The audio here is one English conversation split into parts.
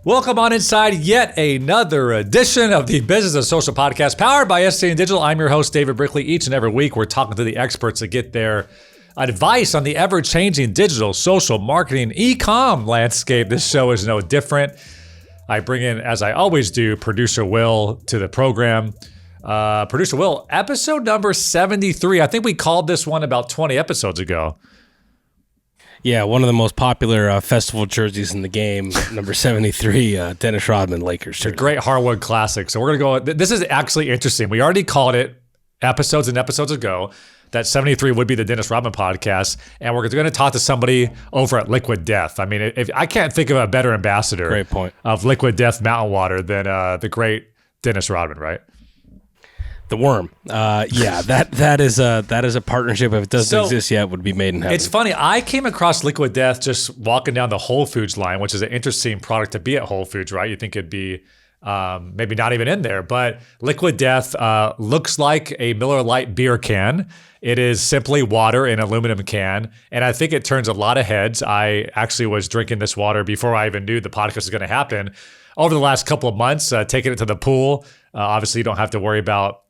Welcome on inside yet another edition of the Business of Social podcast powered by SCN Digital. I'm your host, David Brickley. Each and every week, we're talking to the experts to get their advice on the ever-changing digital, social marketing, e-com landscape. This show is no different. I bring in, as I always do, Producer Will to the program. Producer Will, episode number 73. I think we called this one about 20 episodes ago. Yeah, one of the most popular festival jerseys in the game, number 73, Dennis Rodman Lakers jersey. The great Harwood Classic. So we're going to go, this is actually interesting. We already called it episodes and episodes ago that 73 would be the Dennis Rodman podcast, and we're going to talk to somebody over at Liquid Death. I mean, if I can't think of a better ambassador Great point. of Liquid Death Mountain Water than the great Dennis Rodman, right? The worm. Yeah, that is a partnership. If it doesn't exist yet, would be made in heaven. It's funny. I came across Liquid Death just walking down the Whole Foods line, which is an interesting product to be at Whole Foods, right? You think it'd be maybe not even in there, but Liquid Death looks like a Miller Lite beer can. It is simply water in an aluminum can, and I think it turns a lot of heads. I actually was drinking this water before I even knew the podcast was going to happen. Over the last couple of months, taking it to the pool. Obviously, you don't have to worry about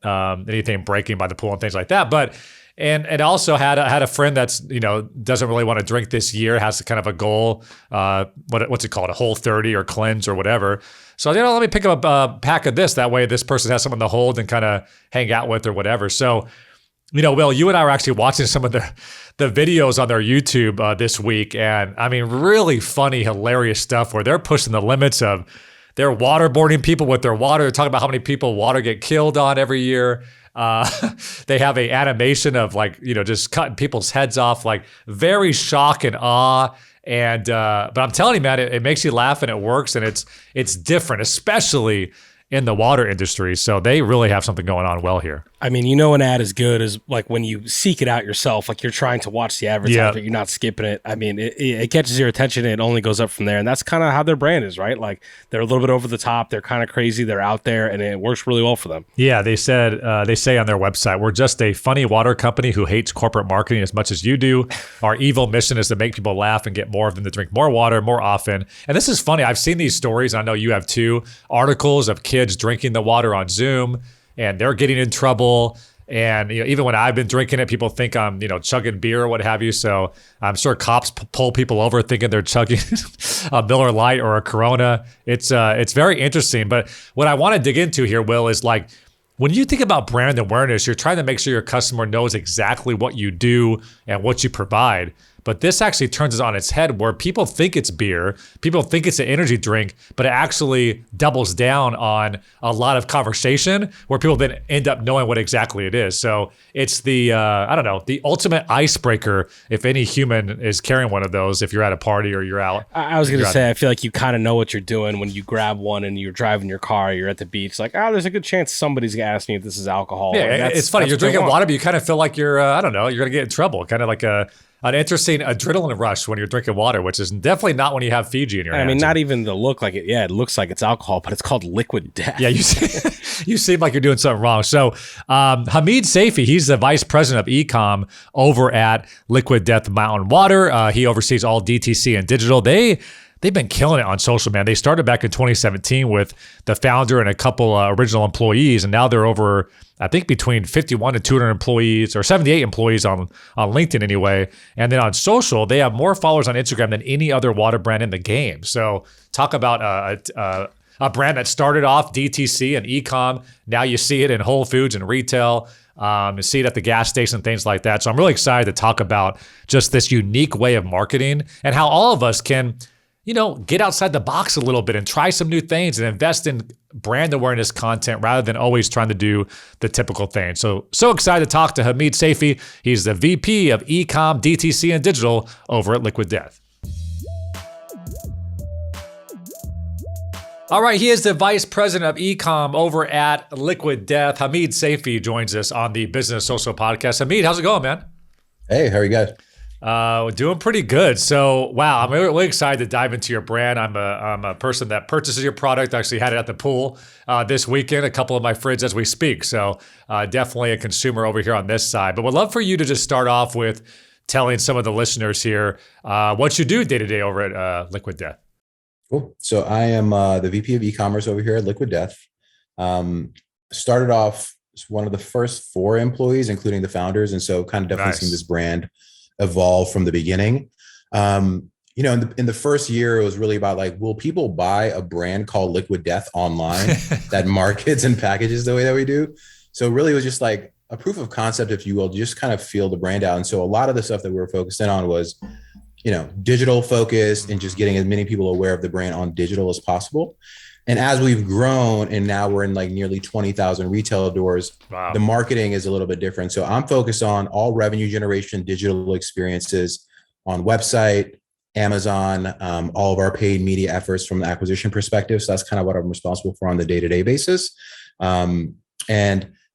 anything breaking by the pool and things like that. But and also had a friend that's doesn't really want to drink this year, has kind of a goal. What's it called? A Whole30 or cleanse or whatever. So let me pick up a pack of this. That way, this person has something to hold and kind of hang out with or whatever. So, Will, you and I were actually watching some of the videos on their YouTube this week, and I mean, really funny, hilarious stuff where they're pushing the limits of. They're waterboarding people with their water. They're talking about how many people water get killed on every year. They have an animation of just cutting people's heads off, like very shock and awe. And but I'm telling you, man, it makes you laugh and it works and it's different, especially in the water industry. So they really have something going on well here. I mean, an ad is good is like when you seek it out yourself, like you're trying to watch the advertisement, but you're not skipping it. I mean, it catches your attention and it only goes up from there. And that's kind of how their brand is, right? Like they're a little bit over the top. They're kind of crazy. They're out there and it works really well for them. Yeah, they say on their website, we're just a funny water company who hates corporate marketing as much as you do. Our evil mission is to make people laugh and get more of them to drink more water more often. And this is funny. I've seen these stories. I know you have too. Articles of kids drinking the water on Zoom and they're getting in trouble. And even when I've been drinking it, people think I'm chugging beer or what have you. So I'm sure cops pull people over thinking they're chugging a Miller Lite or a Corona. It's very interesting. But what I want to dig into here, Will, is like when you think about brand awareness, you're trying to make sure your customer knows exactly what you do and what you provide. But this actually turns it on its head where people think it's beer, people think it's an energy drink, but it actually doubles down on a lot of conversation where people then end up knowing what exactly it is. So it's the, the ultimate icebreaker if any human is carrying one of those, if you're at a party or you're out. I was going to say, I feel like you kind of know what you're doing when you grab one and you're driving your car, you're at the beach, like, there's a good chance somebody's going to ask me if this is alcohol. Yeah, it's funny. You're drinking water, but you kind of feel like you're, you're going to get in trouble. Kind of like an interesting adrenaline rush when you're drinking water, which is definitely not when you have Fiji in your hands. I mean, not even the look like it. Yeah, it looks like it's alcohol, but it's called Liquid Death. Yeah, you seem like you're doing something wrong. So Hamid Saify, he's the vice president of Ecomm over at Liquid Death Mountain Water. He oversees all DTC and digital. They've been killing it on social, man. They started back in 2017 with the founder and a couple original employees, and now they're over, I think, between 51 and 200 employees, or 78 employees on LinkedIn anyway. And then on social, they have more followers on Instagram than any other water brand in the game. So talk about a brand that started off DTC and e-com. Now you see it in Whole Foods and retail. You see it at the gas station, things like that. So I'm really excited to talk about just this unique way of marketing and how all of us can get outside the box a little bit and try some new things and invest in brand awareness content rather than always trying to do the typical thing. So excited to talk to Hamid Saify. He's the VP of Ecomm, DTC, and Digital over at Liquid Death. All right, he is the vice president of Ecomm over at Liquid Death. Hamid Saify joins us on the Business Social podcast. Hamid, how's it going, man? Hey, how are you guys? Doing pretty good. So, wow, I'm really excited to dive into your brand. I'm a person that purchases your product. I actually had it at the pool this weekend, a couple of my friends as we speak. So definitely a consumer over here on this side. But would love for you to just start off with telling some of the listeners here what you do day to day over at Liquid Death. Cool. So I am the VP of e-commerce over here at Liquid Death. Started off as one of the first four employees, including the founders, and so kind of definitely seen this Nice. brand evolve from the beginning. In the first year, it was really about like, will people buy a brand called Liquid Death online that markets and packages the way that we do? So really, it was just like a proof of concept, if you will, just kind of feel the brand out. And so a lot of the stuff that we were focused in on was digital focused and just getting as many people aware of the brand on digital as possible. And as we've grown and now we're in like nearly 20,000 retail doors, Wow. the marketing is a little bit different. So I'm focused on all revenue generation, digital experiences on website, Amazon, all of our paid media efforts from the acquisition perspective. So that's kind of what I'm responsible for on the day-to-day basis. And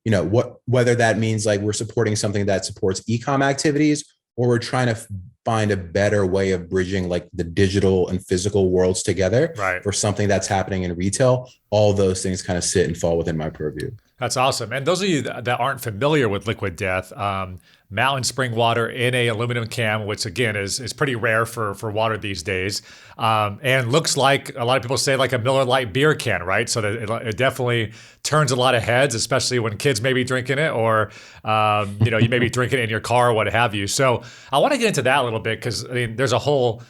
whether that means like we're supporting something that supports e-com activities, or we're trying to find a better way of bridging like the digital and physical worlds together Right. for something that's happening in retail. All those things kind of sit and fall within my purview. That's awesome. And those of you that aren't familiar with Liquid Death, mountain spring water in a aluminum can, which again is pretty rare for water these days, and looks like a lot of people say like a Miller Lite beer can, right? So that it definitely turns a lot of heads, especially when kids may be drinking it, or you may be drinking it in your car or what have you. So I want to get into that a little bit because I mean there's a whole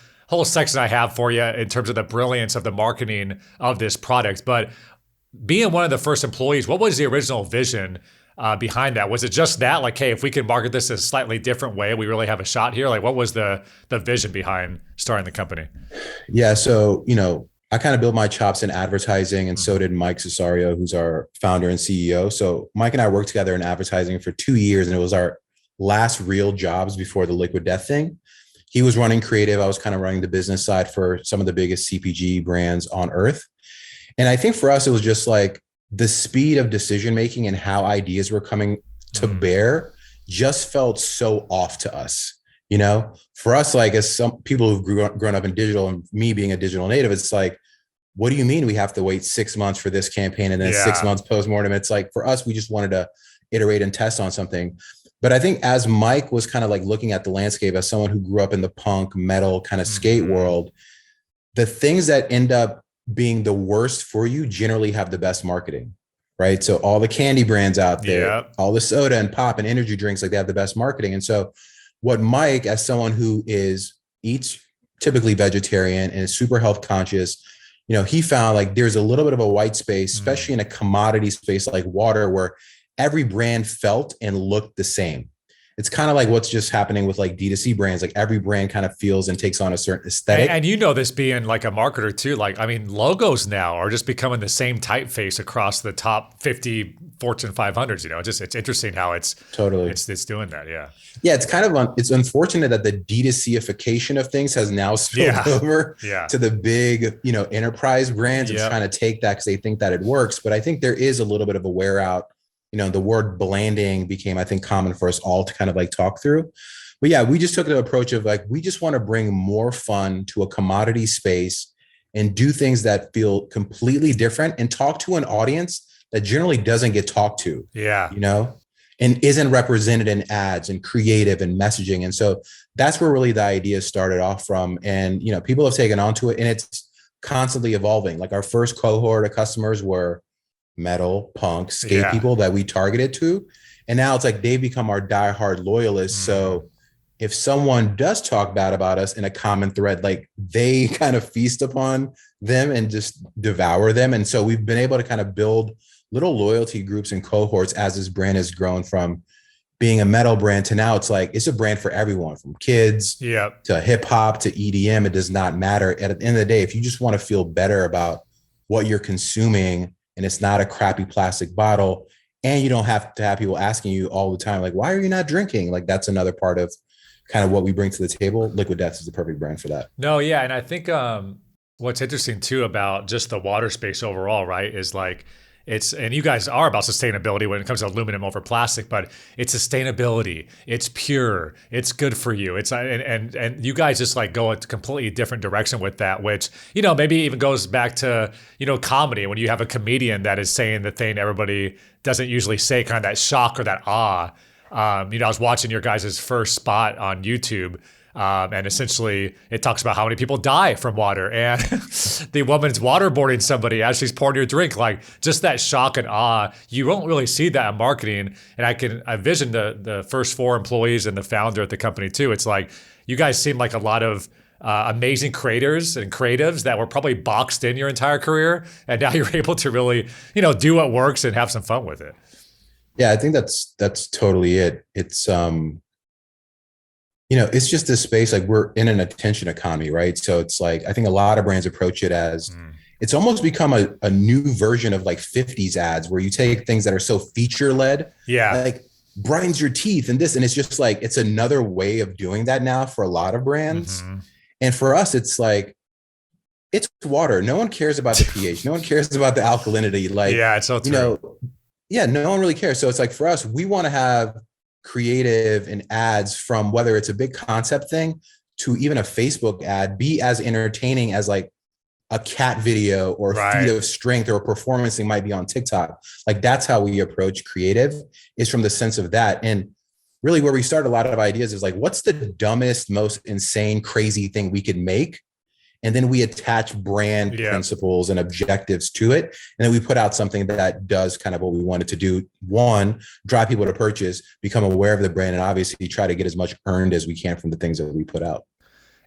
section I have for you in terms of the brilliance of the marketing of this product, but being one of the first employees, what was the original vision behind that? Was it just that, like, hey, if we can market this a slightly different way, we really have a shot here? Like, what was the vision behind starting the company? Yeah. So, I kind of built my chops in advertising, and so did Mike Cesario, who's our founder and CEO. So Mike and I worked together in advertising for 2 years, and it was our last real jobs before the Liquid Death thing. He was running creative. I was kind of running the business side for some of the biggest CPG brands on earth. And I think for us, it was just like the speed of decision making and how ideas were coming to bear just felt so off to us. For us, like as some people who've grown up in digital, and me being a digital native, it's like, what do you mean we have to wait 6 months for this campaign and then 6 months postmortem? It's like, for us, we just wanted to iterate and test on something. But I think as Mike was kind of like looking at the landscape as someone who grew up in the punk metal kind of skate world, the things that end up being the worst for you generally have the best marketing, right? So all the candy brands out there, all the soda and pop and energy drinks, like they have the best marketing. And so what Mike, as someone who eats typically vegetarian and is super health conscious, he found like there's a little bit of a white space, especially in a commodity space like water, where every brand felt and looked the same. It's kind of like what's just happening with like D2C brands. Like every brand kind of feels and takes on a certain aesthetic. And this being like a marketer too, like, I mean, logos now are just becoming the same typeface across the top 50 Fortune 500s, it's interesting how it's doing that. Yeah. Yeah. It's kind of, it's unfortunate that the D2C-ification of things has now spilled over to the big, enterprise brands and trying to take that because they think that it works. But I think there is a little bit of a wear out. The word blanding became, I think, common for us all to kind of like talk through. But yeah, we just took the approach of like, we just want to bring more fun to a commodity space and do things that feel completely different and talk to an audience that generally doesn't get talked to. Yeah. And isn't represented in ads and creative and messaging. And so that's where really the idea started off from. And, people have taken on to it and it's constantly evolving. Like our first cohort of customers were metal, punk, skate people that we targeted to. And now it's like they've become our diehard loyalists. So if someone does talk bad about us in a common thread, like they kind of feast upon them and just devour them. And so we've been able to kind of build little loyalty groups and cohorts as this brand has grown from being a metal brand to now it's like, it's a brand for everyone, from kids to hip hop to EDM. It does not matter. At the end of the day, if you just want to feel better about what you're consuming, and it's not a crappy plastic bottle, and you don't have to have people asking you all the time, like, why are you not drinking? Like, that's another part of kind of what we bring to the table. Liquid Death is the perfect brand for that. No, yeah. And I think what's interesting too about just the water space overall, right, is like, and you guys are about sustainability when it comes to aluminum over plastic, but it's sustainability. It's pure. It's good for you. It's and you guys just like go a completely different direction with that, which maybe even goes back to comedy, when you have a comedian that is saying the thing everybody doesn't usually say, kind of that shock or that awe. I was watching your guys' first spot on YouTube. And essentially, it talks about how many people die from water, and the woman's waterboarding somebody as she's pouring your drink. Like, just that shock and awe. You won't really see that in marketing. And I envision the first 4 employees and the founder at the company too. It's like, you guys seem like a lot of amazing creators and creatives that were probably boxed in your entire career, and now you're able to really, do what works and have some fun with it. Yeah, I think that's totally it. It's it's just this space, like we're in an attention economy, right? So it's like, I think a lot of brands approach it as it's almost become a new version of like 50s ads, where you take things that are so feature led, like brightens your teeth and this, and it's just like, it's another way of doing that now for a lot of brands. And for us, it's like, it's water. No one cares about the pH. No one cares about the alkalinity. Like, it's so true. No one really cares. So it's like, for us, we want to have creative and ads, from whether it's a big concept thing to even a Facebook ad, be as entertaining as like a cat video or a feat of strength or a performance thing might be on TikTok. Like, that's how we approach creative, is from the sense of that. And really where we start a lot of ideas is like, what's the dumbest, most insane, crazy thing we could make? And then we attach brand principles and objectives to it. And then we put out something that does kind of what we wanted to do. One, drive people to purchase, become aware of the brand, and obviously try to get as much earned as we can from the things that we put out.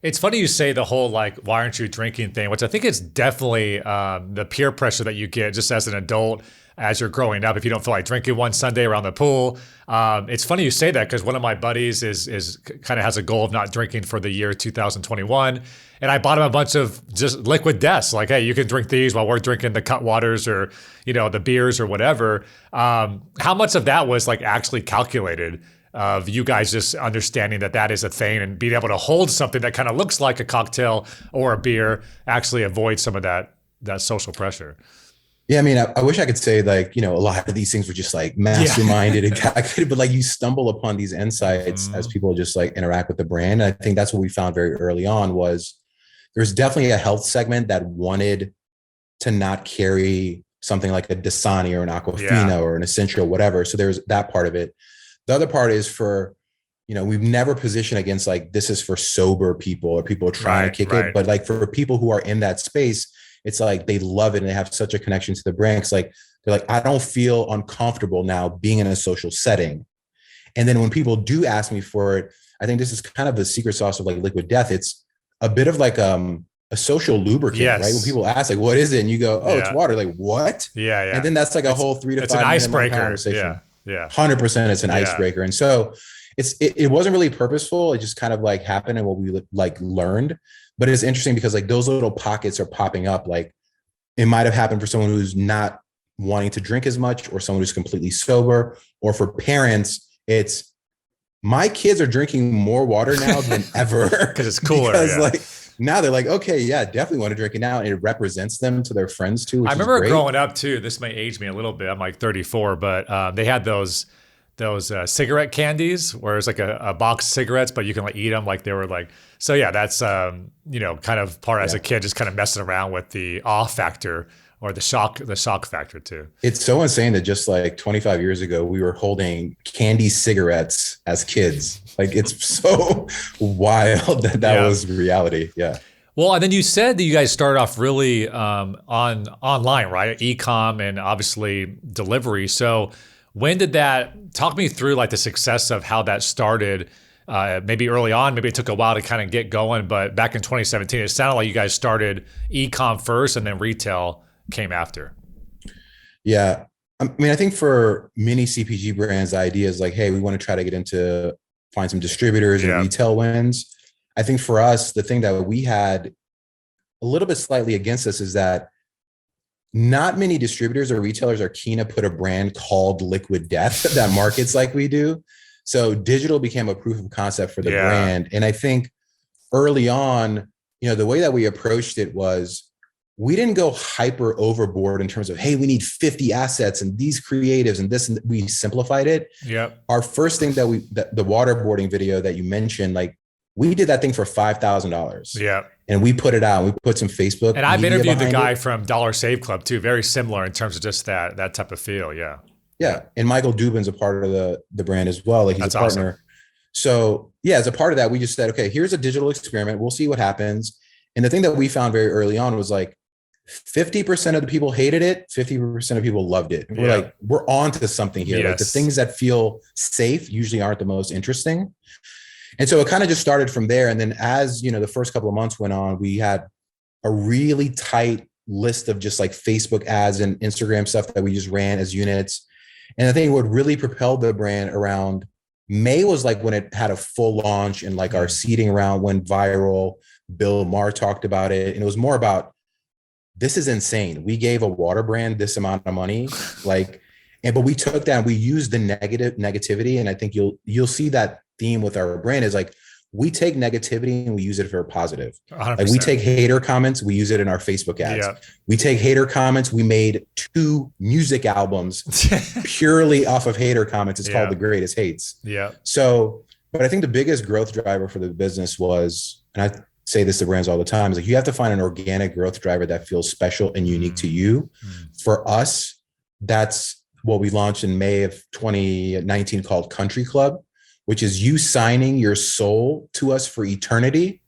It's funny you say the whole, like, why aren't you drinking thing, which I think is definitely the peer pressure that you get just as an adult as you're growing up. If you don't feel like drinking one Sunday around the pool, it's funny you say that, because one of my buddies is kind of has a goal of not drinking for the year 2021. And I bought him a bunch of just liquid deaths. Like, hey, you can drink these while we're drinking the cut waters or, the beers or whatever. How much of that was like actually calculated, of you guys just understanding that is a thing, and being able to hold something that kind of looks like a cocktail or a beer, actually avoid some of that social pressure? Yeah, I mean, I wish I could say like, a lot of these things were just like masterminded and calculated, but like you stumble upon these insights as people just like interact with the brand. And I think that's what we found very early on, was there's definitely a health segment that wanted to not carry something like a Dasani or an Aquafina or an Essential, whatever. So there's that part of it. The other part is for, we've never positioned against like, this is for sober people or people trying to kick it. But like for people who are in that space, it's like they love it and they have such a connection to the brand. It's like, they're like, I don't feel uncomfortable now being in a social setting. And then when people do ask me for it, I think this is kind of the secret sauce of like Liquid Death. It's a bit of like a social lubricant, right? When people ask like, what is it? And you go, oh, it's water. Like, what? And then that's like a whole 3 to 5 minute icebreaker conversation. 100%. It's an icebreaker. And so it wasn't really purposeful. It just kind of like happened and what we like learned. But it's interesting because like those little pockets are popping up. Like, it might have happened for someone who's not wanting to drink as much, or someone who's completely sober, or for parents, it's my kids are drinking more water now than ever. Because it's cooler. Because like now they're like, okay, definitely want to drink it now. And it represents them to their friends too. I remember growing up too, this may age me a little bit. I'm like 34, but they had those cigarette candies where it's like a box of cigarettes, but you can like eat them like they were like, so that's, kind of part as a kid, just kind of messing around with the awe factor or the shock factor too. It's so insane that just like 25 years ago, we were holding candy cigarettes as kids. Like, it's so wild that was reality. Yeah. Well, and then you said that you guys started off really online, right? Ecomm and obviously delivery. So when did that, talk me through like the success of how that started, maybe early on, maybe it took a while to kind of get going, but back in 2017, it sounded like you guys started Ecomm first and then retail came after. Yeah. I mean, I think for many CPG brands, the idea is like, hey, we want to try to get into, find some distributors and retail wins. I think for us, the thing that we had a little bit slightly against us is that not many distributors or retailers are keen to put a brand called Liquid Death that markets like we do. So digital became a proof of concept for the brand. And I think early on, the way that we approached it was, we didn't go hyper overboard in terms of, hey, we need 50 assets and these creatives and this, and we simplified it. Our first thing the waterboarding video that you mentioned, like, we did that thing for $5,000. And we put it out. We put some Facebook. And I've interviewed the guy from Dollar Shave Club too. Very similar in terms of just that type of feel. Yeah. And Michael Dubin's a part of the brand as well. Like, he's a partner. Awesome. So yeah, as a part of that, we just said, okay, here's a digital experiment. We'll see what happens. And the thing that we found very early on was like 50% of the people hated it, 50% of people loved it. We're like, we're on to something here. Like the things that feel safe usually aren't the most interesting. And so it kind of just started from there. And then as, the first couple of months went on, we had a really tight list of just like Facebook ads and Instagram stuff that we just ran as units. And I think what really propelled the brand around May was like when it had a full launch and like our seeding round went viral. Bill Maher talked about it. And it was more about, this is insane. We gave a water brand this amount of money, but we took that and we used the negativity. And I think you'll see that theme with our brand is like, we take negativity and we use it for a positive. 100%. Like we take hater comments, we use it in our Facebook ads. Yeah. We take hater comments. We made 2 music albums purely off of hater comments. It's called The Greatest Hates. Yeah. So, but I think the biggest growth driver for the business was, and I say this to brands all the time, is like you have to find an organic growth driver that feels special and unique to you. For us, that's what we launched in May of 2019 called Country Club, which is you signing your soul to us for eternity.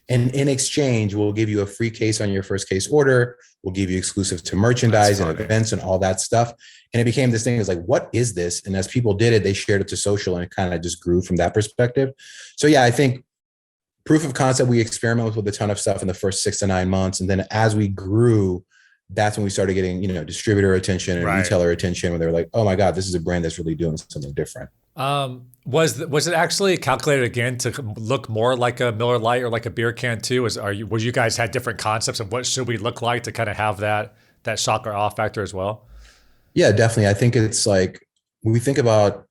And in exchange, we'll give you a free case on your first case order. We'll give you exclusive to merchandise and events and all that stuff. And it became this thing. It's like, what is this? And as people did it, they shared it to social and it kind of just grew from that perspective. So yeah, I think proof of concept, we experimented with a ton of stuff in the first 6 to 9 months. And then as we grew, that's when we started getting, distributor attention and retailer attention, when they were like, oh my God, this is a brand that's really doing something different. Was it actually calculated again to look more like a Miller Lite or like a beer can too? Were you guys had different concepts of what should we look like to kind of have that shock or awe factor as well? Yeah, definitely. I think it's like, when we think about,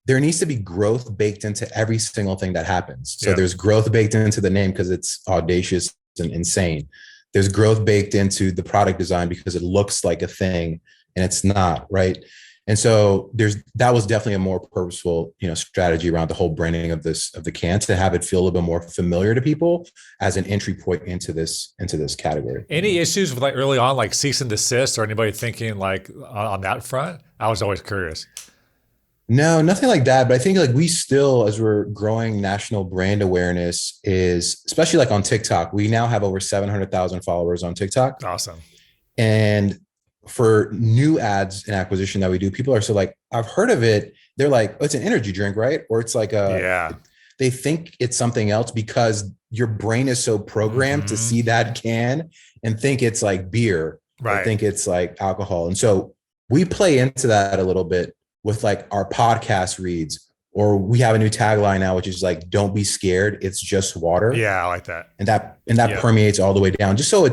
there needs to be growth baked into every single thing that happens. So there's growth baked into the name because it's audacious and insane. There's growth baked into the product design because it looks like a thing and it's not, right? And so that was definitely a more purposeful, strategy around the whole branding of the can to have it feel a little bit more familiar to people as an entry point into this category. Any issues with like early on, like cease and desist, or anybody thinking like on that front? I was always curious. No, nothing like that. But I think like we still, as we're growing national brand awareness, is especially like on TikTok, we now have over 700,000 followers on TikTok. Awesome. And for new ads and acquisition that we do, people are so like, I've heard of it. They're like, oh, it's an energy drink, right? Or it's like they think it's something else because your brain is so programmed to see that can and think it's like beer, right? Or think it's like alcohol. And so we play into that a little bit with like our podcast reads, or we have a new tagline now, which is like, don't be scared. It's just water. Yeah. I like that. And that permeates all the way down, just so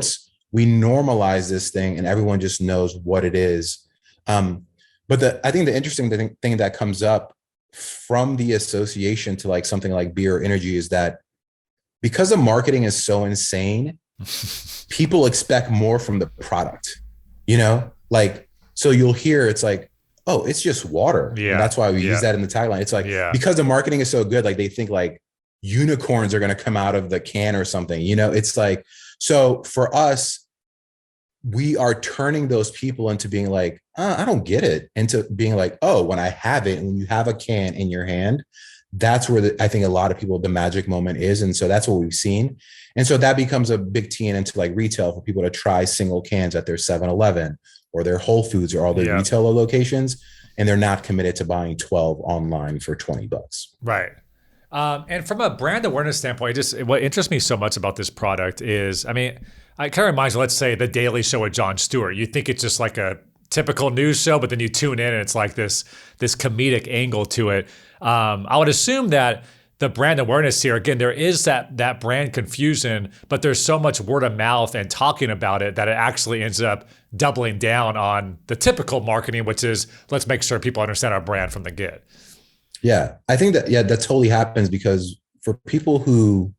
we normalize this thing and everyone just knows what it is. But I think the interesting thing that comes up from the association to like something like beer or energy is that because the marketing is so insane, people expect more from the product, like, so you'll hear it's like, oh, it's just water. Yeah. And that's why we use that in the tagline. It's like, because the marketing is so good, like they think like unicorns are going to come out of the can or something, it's like, so for us, we are turning those people into being like, I don't get it. Into being like, oh, when I have it, and when you have a can in your hand, that's where I think a lot of people, the magic moment is. And so that's what we've seen. And so that becomes a big tee into like retail for people to try single cans at their 7-Eleven or their Whole Foods or all their retailer locations. And they're not committed to buying 12 online for $20. Right. And from a brand awareness standpoint, what interests me so much about this product is, I mean, it kind of reminds me, let's say, The Daily Show with Jon Stewart. You think it's just like a typical news show, but then you tune in and it's like this comedic angle to it. I would assume that the brand awareness here, again, there is that brand confusion, but there's so much word of mouth and talking about it that it actually ends up doubling down on the typical marketing, which is let's make sure people understand our brand from the get. Yeah, I think that totally happens because for people who,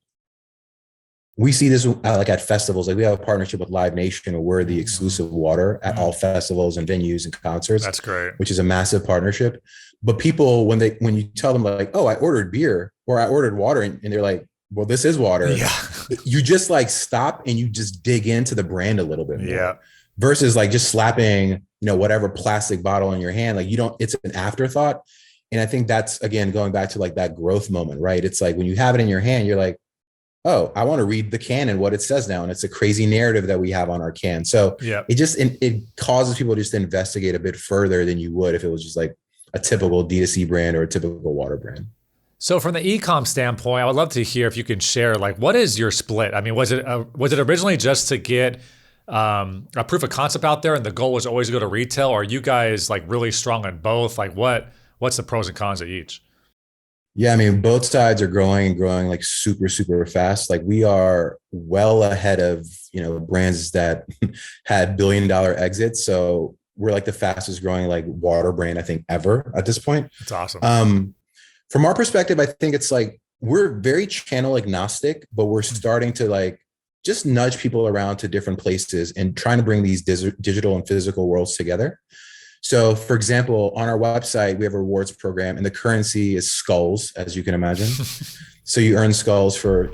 we see this like at festivals, like we have a partnership with Live Nation where we're the exclusive water at all festivals and venues and concerts. That's great. Which is a massive partnership. But people, when you tell them like, oh, I ordered beer or I ordered water, and they're like, well, this is water. Yeah. You just like stop and you just dig into the brand a little bit more. Yeah. Versus like just slapping, whatever plastic bottle in your hand. Like it's an afterthought. And I think that's, again, going back to like that growth moment, right? It's like when you have it in your hand, you're like, oh, I want to read the can and what it says now. And it's a crazy narrative that we have on our can. So Yeah. it causes people just to investigate a bit further than you would if it was just like a typical D2C brand or a typical water brand. So from the Ecomm standpoint, I would love to hear if you can share, like, what is your split? I mean, was it originally just to get a proof of concept out there and the goal was always to go to retail? Or are you guys like really strong on both? Like what's the pros and cons of each? Yeah, I mean, both sides are growing like super, super fast. Like we are well ahead of, brands that had billion-dollar exits. So we're like the fastest growing like water brand, I think, ever at this point. That's awesome. From our perspective, I think it's like we're very channel agnostic, but we're starting to like just nudge people around to different places and trying to bring these digital and physical worlds together. So, for example, on our website, we have a rewards program and the currency is skulls, as you can imagine. So you earn skulls for,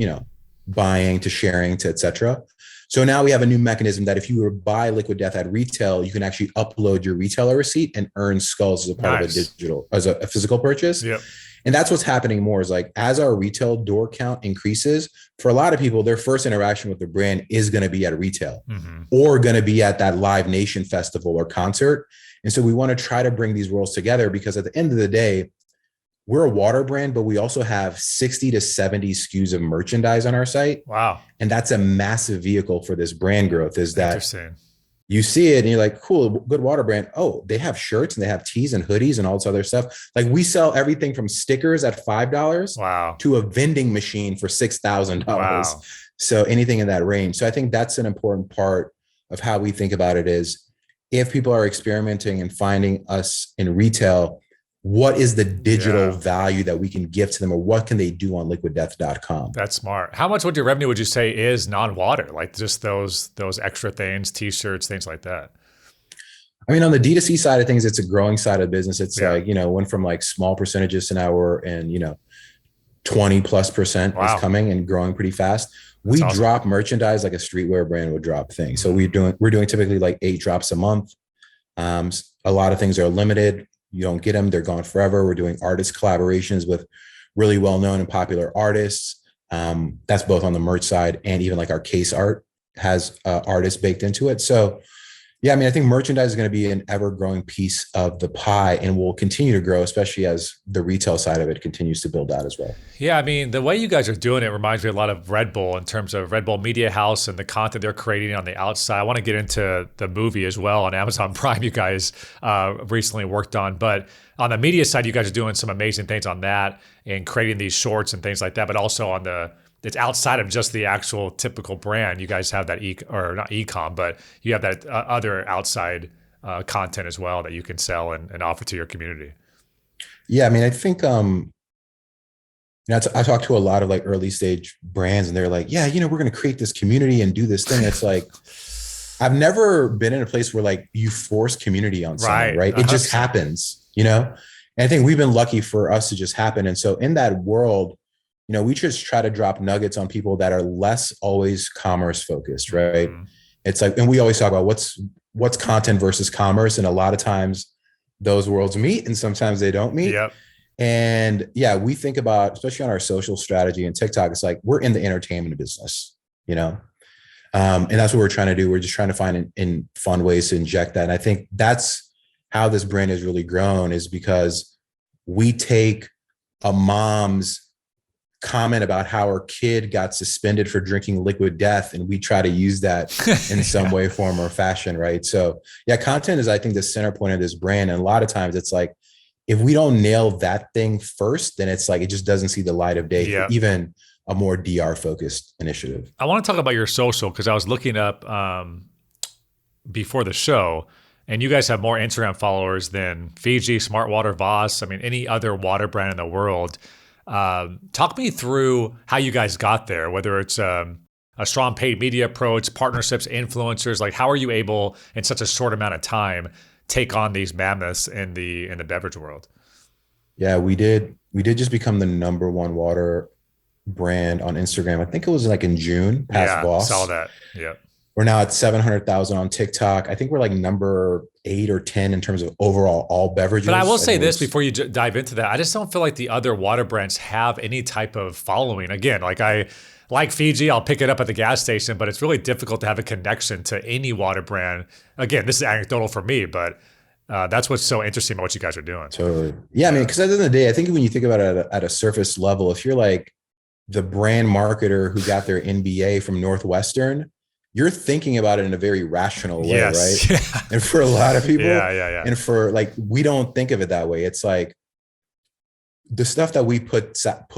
buying to sharing to et cetera. So now we have a new mechanism that if you were to buy Liquid Death at retail, you can actually upload your retailer receipt and earn skulls as a part of a physical purchase. Yep. And that's what's happening more is like, as our retail door count increases, for a lot of people, their first interaction with the brand is going to be at retail or going to be at that Live Nation festival or concert. And so we want to try to bring these worlds together because at the end of the day, we're a water brand, but we also have 60 to 70 SKUs of merchandise on our site. Wow. And that's a massive vehicle for this brand growth is that Interesting. You see it and you're like, cool, good water brand. Oh, they have shirts and they have tees and hoodies and all this other stuff. Like we sell everything from stickers at $5 wow. to a vending machine for $6,000. Wow. So anything in that range. So I think that's an important part of how we think about it is if people are experimenting and finding us in retail, what is the digital value that we can give to them or what can they do on liquiddeath.com? That's smart. How much would your revenue would you say is non-water? Like just those extra things, t-shirts, things like that? I mean, on the D2C side of things, it's a growing side of business. It's like, went from like small percentages to now we're in, 20+% is coming and growing pretty fast. We drop merchandise like a streetwear brand would drop things. So we're doing typically like 8 drops a month. A lot of things are limited. You don't get them. They're gone forever. We're doing artist collaborations with really well-known and popular artists. That's both on the merch side and even like our case art has artists baked into it. So yeah, I mean, I think merchandise is going to be an ever-growing piece of the pie and will continue to grow, especially as the retail side of it continues to build out as well. Yeah, I mean, the way you guys are doing it reminds me a lot of Red Bull in terms of Red Bull Media House and the content they're creating on the outside. I want to get into the movie as well on Amazon Prime you guys recently worked on. But on the media side, you guys are doing some amazing things on that and creating these shorts and things like that. But also on it's outside of just the actual typical brand. You guys have that not Ecomm, but you have that other outside content as well that you can sell and offer to your community. Yeah, I mean, I think I talk to a lot of like early stage brands, and they're like, "Yeah, we're going to create this community and do this thing." It's like I've never been in a place where like you force community on someone, right? It just happens, And I think we've been lucky for us to just happen. And so in that world, we just try to drop nuggets on people that are less always commerce focused, right? Mm-hmm. It's like, and we always talk about what's content versus commerce. And a lot of times those worlds meet and sometimes they don't meet. Yep. And yeah, we think about, especially on our social strategy and TikTok, it's like, we're in the entertainment business, and that's what we're trying to do. We're just trying to find in fun ways to inject that. And I think that's how this brand has really grown is because we take a mom's comment about how her kid got suspended for drinking Liquid Death and we try to use that in some way, form, or fashion, right? So yeah, content is, I think, the center point of this brand. And a lot of times it's like, if we don't nail that thing first, then it's like, it just doesn't see the light of day for even a more DR focused initiative. I want to talk about your social because I was looking up before the show and you guys have more Instagram followers than Fiji, Smart Water, Voss. I mean, any other water brand in the world. Talk me through how you guys got there, whether it's a strong paid media approach, partnerships, influencers. Like, how are you able in such a short amount of time take on these mammoths in the beverage world? Yeah, we did just become the number one water brand on Instagram. I think it was like in June, past Voss. Saw that. Yeah. We're now at 700,000 on TikTok. I think we're like number 8 or 10 in terms of overall all beverages. But I will say this before you dive into that. I just don't feel like the other water brands have any type of following. Again, like I like Fiji, I'll pick it up at the gas station, but it's really difficult to have a connection to any water brand. Again, this is anecdotal for me, but that's what's so interesting about what you guys are doing. Totally. Yeah, I mean, because at the end of the day, I think when you think about it at a surface level, if you're like the brand marketer who got their MBA from Northwestern, you're thinking about it in a very rational way, right? Yeah. And for a lot of people, yeah. And for like, we don't think of it that way. It's like the stuff that we put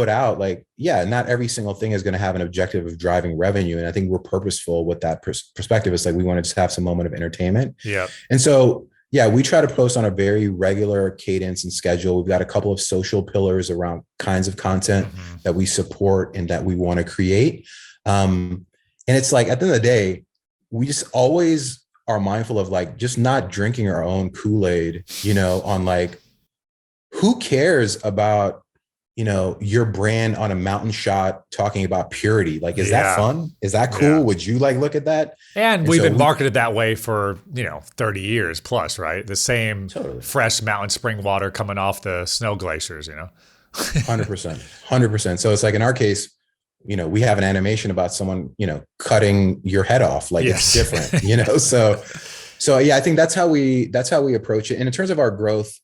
out, like, yeah, not every single thing is going to have an objective of driving revenue. And I think we're purposeful with that perspective. It's like, we want to just have some moment of entertainment. Yeah. And so, yeah, we try to post on a very regular cadence and schedule. We've got a couple of social pillars around kinds of content that we support and that we want to create. And it's like, at the end of the day, we just always are mindful of like, just not drinking our own Kool-Aid, on like, who cares about, your brand on a mountain shot talking about purity? Like, is that fun? Is that cool? Yeah. Would you like look at that? And we've been marketed that way for, 30 years plus, right? The same fresh mountain spring water coming off the snow glaciers, 100%. So it's like, in our case, we have an animation about someone, cutting your head off. Like, it's different, so yeah, I think that's how we approach it. And in terms of our growth,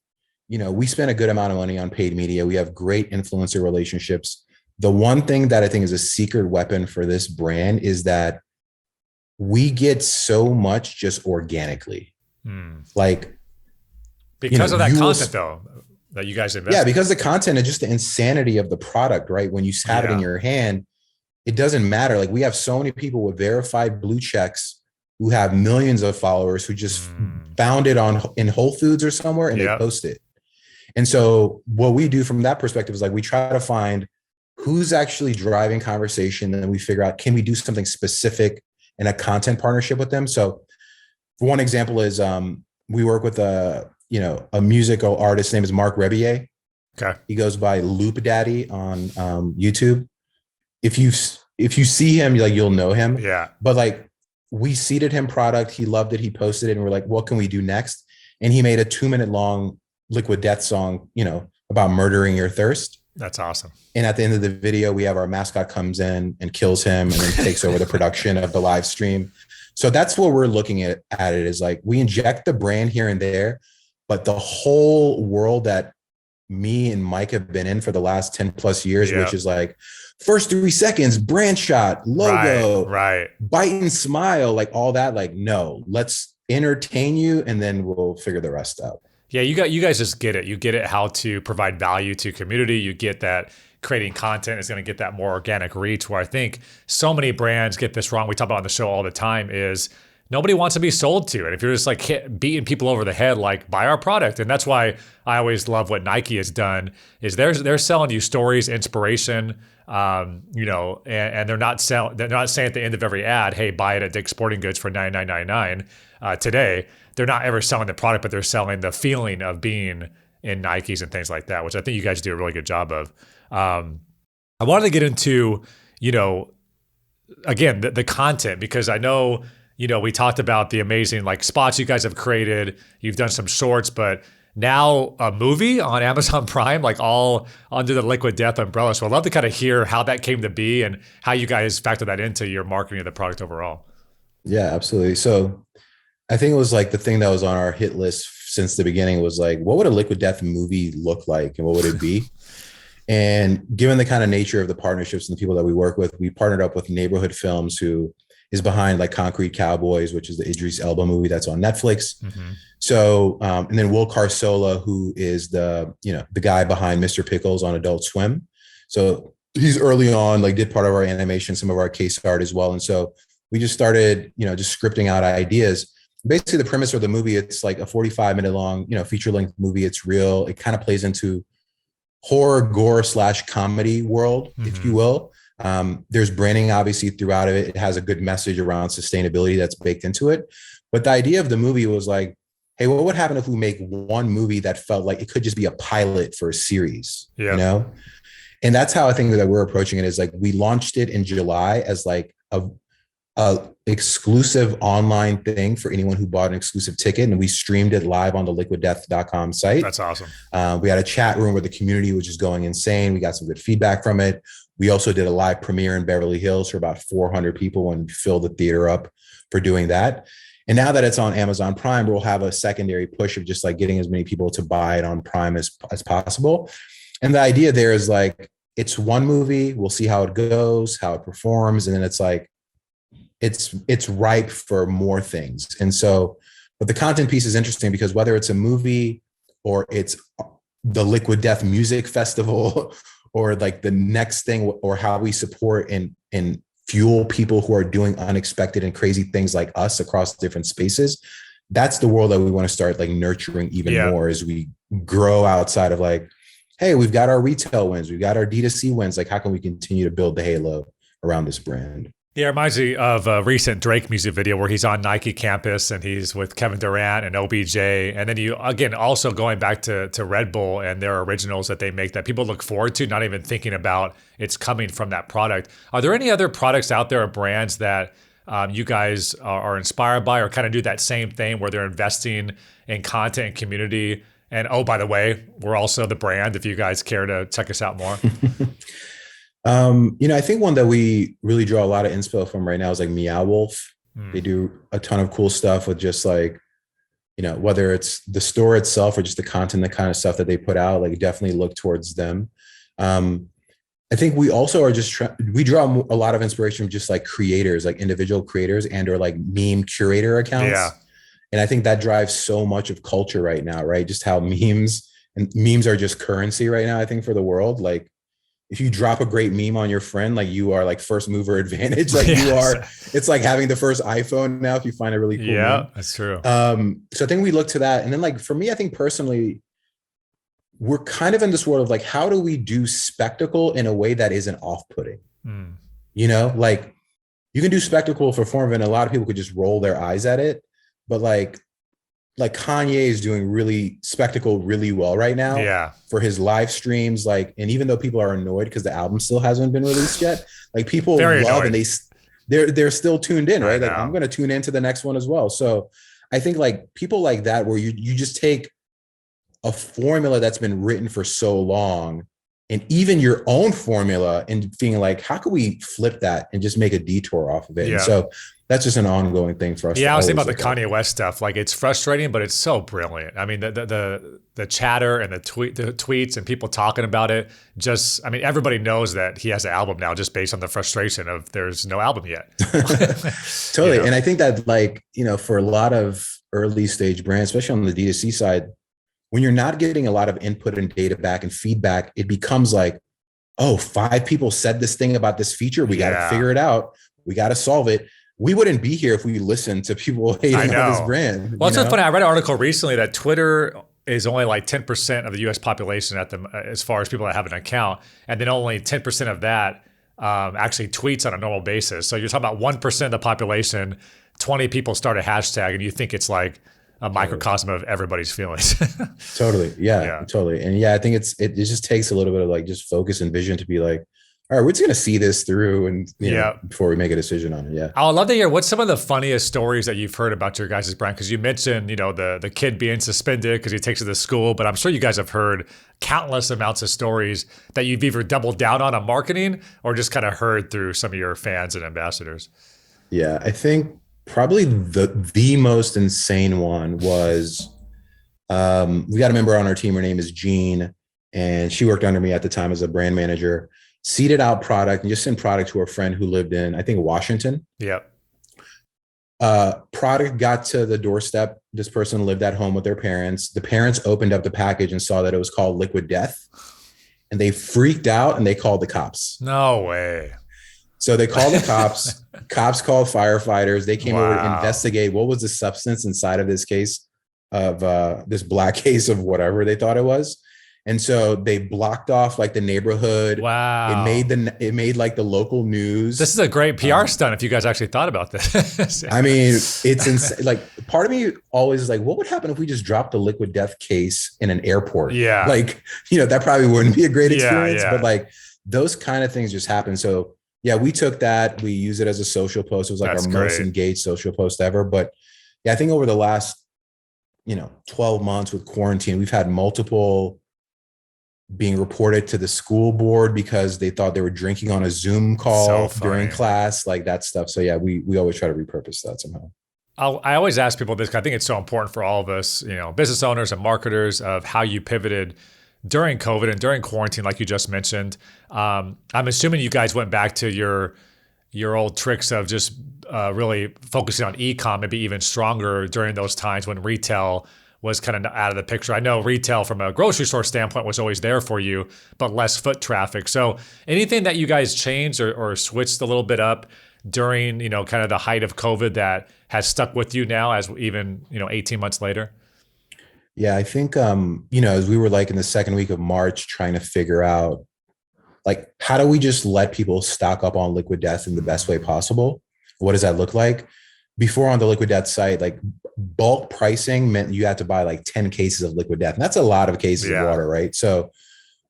we spend a good amount of money on paid media. We have great influencer relationships. The one thing that I think is a secret weapon for this brand is that we get so much just organically. Like, because of that content though, that you guys invest. Yeah, because the content is just the insanity of the product, right? When you have it in your hand, it doesn't matter. Like, we have so many people with verified blue checks who have millions of followers who just found it in Whole Foods or somewhere and they post it. And so what we do from that perspective is like, we try to find who's actually driving conversation. And then we figure out, can we do something specific in a content partnership with them? So one example is we work with a musical artist. His name is Mark Rebier. Okay. He goes by Loop Daddy on YouTube. If you see him, you'll know him. Yeah. But like, we seeded him product. He loved it. He posted it. And we're like, what can we do next? And he made a 2-minute long Liquid Death song, about murdering your thirst. That's awesome. And at the end of the video, we have our mascot comes in and kills him and then takes over the production of the live stream. So that's what we're looking at it is like, we inject the brand here and there, but the whole world that me and Mike have been in for the last 10 plus years, which is like first 3 seconds, brand shot, logo, right. Bite and smile, like all that. Like, no, let's entertain you and then we'll figure the rest out. Yeah, you guys just get it. You get it how to provide value to community. You get that creating content is going to get that more organic reach, where I think so many brands get this wrong. We talk about on the show all the time is nobody wants to be sold to. And if you're just like beating people over the head, like, buy our product. And that's why I always love what Nike has done is they're selling you stories, inspiration, and they're not saying at the end of every ad, hey, buy it at Dick's Sporting Goods for $99.99 today. They're not ever selling the product, but they're selling the feeling of being in Nikes and things like that, which I think you guys do a really good job of. I wanted to get into, again, the content, because I know, we talked about the amazing like spots you guys have created. You've done some shorts, but now a movie on Amazon Prime, like all under the Liquid Death umbrella. So I'd love to kind of hear how that came to be and how you guys factor that into your marketing of the product overall. Yeah, absolutely. So I think it was like the thing that was on our hit list since the beginning was like, what would a Liquid Death movie look like and what would it be? And given the kind of nature of the partnerships and the people that we work with, we partnered up with Neighborhood Films, who is behind like Concrete Cowboys, which is the Idris Elba movie that's on Netflix. So, and then Will Carsola, who is the guy behind Mr. Pickles on Adult Swim. So he's early on, like, did part of our animation, some of our case art as well. And so we just started, just scripting out ideas. Basically, the premise of the movie, it's like a 45-minute long, feature-length movie. It's real. It kind of plays into horror, gore / comedy world, if you will. There's branding obviously throughout of it. It has a good message around sustainability that's baked into it. But the idea of the movie was like, hey, what would happen if we make one movie that felt like it could just be a pilot for a series, And that's how I think that we're approaching it is like, we launched it in July as like a exclusive online thing for anyone who bought an exclusive ticket, and we streamed it live on the liquiddeath.com site. That's awesome. We had a chat room where the community was just going insane. We got some good feedback from it. We also did a live premiere in Beverly Hills for about 400 people and filled the theater up for doing that. And now that it's on Amazon Prime, we'll have a secondary push of just like getting as many people to buy it on Prime as possible. And the idea there is like, it's one movie. We'll see how it goes, how it performs. And then it's like, it's ripe for more things. And so, but the content piece is interesting because whether it's a movie or it's the Liquid Death Music Festival or like the next thing, or how we support and fuel people who are doing unexpected and crazy things like us across different spaces, that's the world that we want to start like nurturing even more as we grow outside of like, hey, we've got our retail wins, we've got our D2C wins. Like, how can we continue to build the halo around this brand? Yeah, it reminds me of a recent Drake music video where he's on Nike campus and he's with Kevin Durant and OBJ. And then you, again, also going back to Red Bull and their originals that they make that people look forward to, not even thinking about it's coming from that product. Are there any other products out there or brands that you guys are inspired by or kind of do that same thing where they're investing in content and community? And oh, by the way, we're also the brand if you guys care to check us out more. I think one that we really draw a lot of inspo from right now is like Meow Wolf. They do a ton of cool stuff with just like, whether it's the store itself or just the content, the kind of stuff that they put out, like definitely look towards them. I think we also are just we draw a lot of inspiration from just like creators, like individual creators and or like meme curator accounts. Yeah. And I think that drives so much of culture right now, right? Just how memes are just currency right now, I think, for the world. Like, if you drop a great meme on your friend, like you are like first mover advantage. Like you are, it's like having the first iPhone now if you find a really cool meme. That's true. So I think we look to that. And then like, for me, I think personally, we're kind of in this world of like, how do we do spectacle in a way that isn't off-putting? Like you can do spectacle for form and a lot of people could just roll their eyes at it. But like Kanye is doing spectacle really well right now for his live streams. Like, and even though people are annoyed because the album still hasn't been released yet, like people love and they're still tuned in, right? Like I'm going to tune into the next one as well. So I think like people like that, where you just take a formula that's been written for so long and even your own formula and being like, how can we flip that and just make a detour off of it? And so that's just an ongoing thing for us. Yeah, I was thinking about the Kanye West stuff. Like, it's frustrating, but it's so brilliant. I mean, the chatter and the tweets and people talking about it. Just, I mean, everybody knows that he has an album now, just based on the frustration of there's no album yet. Totally, and I think that like for a lot of early stage brands, especially on the D2C side, when you're not getting a lot of input and data back and feedback, it becomes like, oh, 5 people said this thing about this feature. We got to figure it out. We got to solve it. We wouldn't be here if we listened to people hating on this brand. Well, it's so funny. I read an article recently that Twitter is only like 10% of the U.S. population as far as people that have an account, and then only 10% of that actually tweets on a normal basis. So you're talking about 1% of the population, 20 people start a hashtag, and you think it's like a microcosm of everybody's feelings. Totally. Yeah, totally. And I think it just takes a little bit of like just focus and vision to be like, all right, we're just going to see this through and before we make a decision on it. Yeah. I would love to hear what's some of the funniest stories that you've heard about your guys' brand. Cause you mentioned, the kid being suspended because he takes it to school, but I'm sure you guys have heard countless amounts of stories that you've either doubled down on marketing or just kind of heard through some of your fans and ambassadors. Yeah. I think probably the most insane one was, we got a member on our team. Her name is Jean, and she worked under me at the time as a brand manager. Seeded out product and just sent product to a friend who lived in, I think, Washington. Yep. Product got to the doorstep. This person lived at home with their parents. The parents opened up the package and saw that it was called Liquid Death. And they freaked out and they called the cops. No way. So they called the cops. Cops called firefighters. They came over to investigate what was the substance inside of this case of this black case of whatever they thought it was. And so they blocked off like the neighborhood. Wow. It made like the local news. This is a great PR stunt if you guys actually thought about this. I mean, it's insane. Like, part of me always is like, what would happen if we just dropped a Liquid Death case in an airport? Yeah. Like, that probably wouldn't be a great experience, but like those kind of things just happen. So, Yeah, we took that. We use it as a social post. It was like That's our most great. engaged social post ever. But yeah, I think over the last, 12 months with quarantine, we've had multiple being reported to the school board because they thought they were drinking on a Zoom So call during funny. class, like that stuff. So yeah, we always try to repurpose that somehow. I always ask people this 'cause I think it's so important for all of us, business owners and marketers, of how you pivoted during COVID and during quarantine, like you just mentioned. I'm assuming you guys went back to your old tricks of just really focusing on e-com, maybe even stronger during those times when retail was kind of out of the picture. I know retail from a grocery store standpoint was always there for you, but less foot traffic. So anything that you guys changed or switched a little bit up during, kind of the height of COVID that has stuck with you now as even, 18 months later? Yeah, I think as we were like in the second week of March trying to figure out like how do we just let people stock up on Liquid Death in the best way possible? What does that look like? Before on the Liquid Death site, like bulk pricing meant you had to buy like 10 cases of Liquid Death. And that's a lot of cases of water, right? So